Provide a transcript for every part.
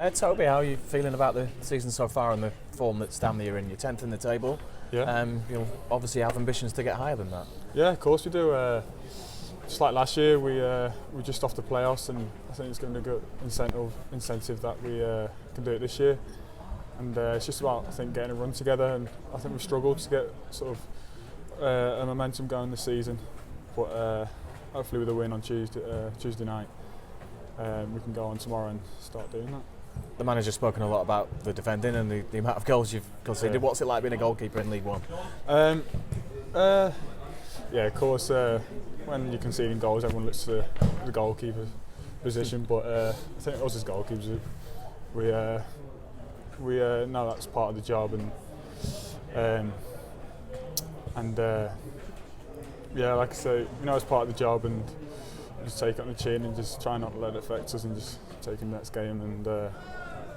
Toby, how are you feeling about the season so far and the form that Stanley are in? You're 10th in the table. Yeah. You'll obviously have ambitions to get higher than that. Yeah, of course we do. Just like last year, we're just off the playoffs, and I think it's going to be a good incentive that we can do it this year. And it's just about, I think, getting a run together. And I think we've struggled to get sort of a momentum going this season. But hopefully, with a win on Tuesday night, we can go on tomorrow and start doing that. The manager's spoken a lot about the defending and the amount of goals you've conceded. Yeah. What's it like being a goalkeeper in League One? Yeah, of course, when you're conceding goals, everyone looks to the goalkeeper position. But I think us as goalkeepers, we know that's part of the job, and yeah, like I say, we know it's part of the job, and just take it on the chin and just try not to let it affect us, and just take in the next game and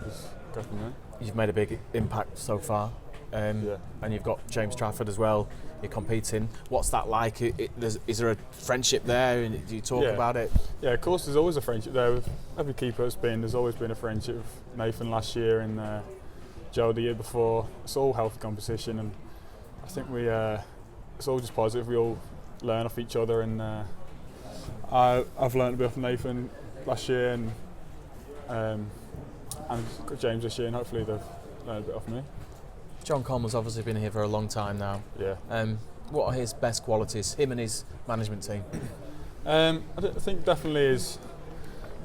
just go from there. You've made a big impact so far, and you've got James Trafford as well. You're competing. What's that like? Is there a friendship there? And do you talk about it? Yeah, of course. There's always a friendship there with every keeper. There's always been a friendship with Nathan last year and Joe the year before. It's all healthy competition, and I think it's all just positive. We all learn off each other, and I've learned a bit from Nathan last year, and James this year, and hopefully they've learned a bit off me. John Coleman's obviously been here for a long time now. Yeah. What are his best qualities, him and his management team? I think definitely his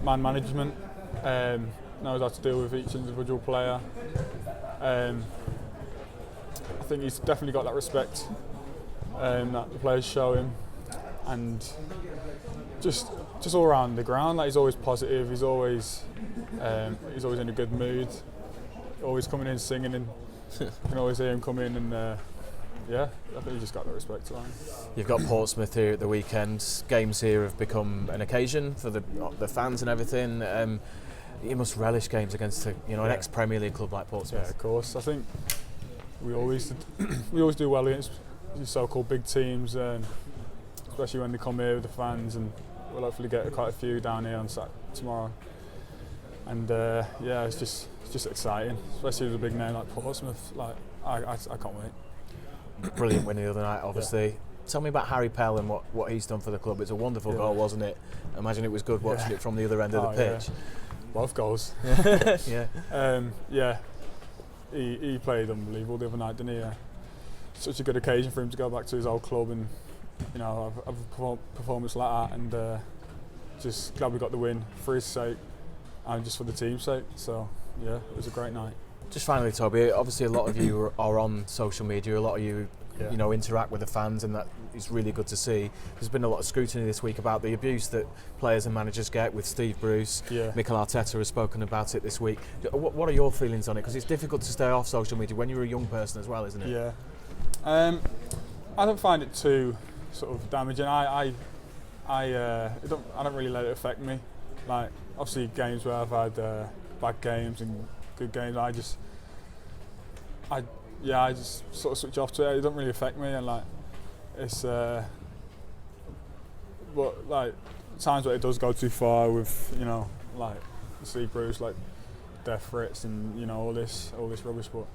man management. Knows how to deal with each individual player. I think he's definitely got that respect that the players show him, and just all around the ground. Like, he's always positive. He's always in a good mood. Always coming in singing, and you can always hear him come in, and I think he's just got that respect around. You've got Portsmouth here at the weekend. Games here have become an occasion for the fans and everything. You must relish games against an ex-Premier League club like Portsmouth. Yeah, of course. I think we always do well against these so-called big teams, especially when they come here with the fans, and we'll hopefully get quite a few down here on tomorrow. And it's just exciting, especially with a big name like Portsmouth. Like, I can't wait. Brilliant win the other night, obviously. Yeah. Tell me about Harry Pell and what he's done for the club. It's a wonderful goal, wasn't it? I imagine it was good watching it from the other end of the pitch. Yeah. Both goals. Yeah. He played unbelievable the other night, didn't he? Such a good occasion for him to go back to his old club and have a performance like that, and just glad we got the win for his sake and just for the team's sake. So yeah, it was a great night. Just finally, Toby, obviously a lot of you are on social media, a lot of you interact with the fans, and that is really good to see. There's been a lot of scrutiny this week about the abuse that players and managers get with Steve Bruce. Mikel Arteta has spoken about it this week. What are your feelings on it? Because it's difficult to stay off social media when you're a young person as well, isn't it? Yeah. I don't find it too sort of damaging. I don't really let it affect me. Like, obviously games where I've had bad games and good games, I just sort of switch off to it. It don't really affect me, and like it's but like times where it does go too far with like Steve Bruce, like death threats and all this rubbish. But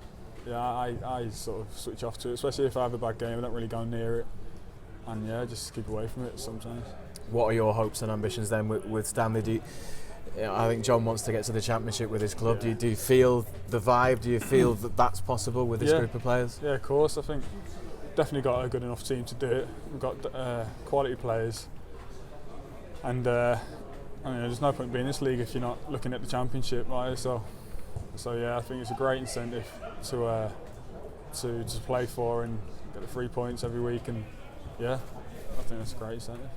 yeah, I sort of switch off to it, especially if I have a bad game. I don't really go near it, and just keep away from it sometimes. What are your hopes and ambitions then with Stanley? I think John wants to get to the Championship with his club. Do you feel the vibe? Do you feel that that's possible with this group of players? Yeah, of course. I think definitely got a good enough team to do it. We've got quality players, and there's no point being in this league if you're not looking at the Championship, right? So yeah, I think it's a great incentive to play for and get the 3 points every week, and I think that's a great incentive.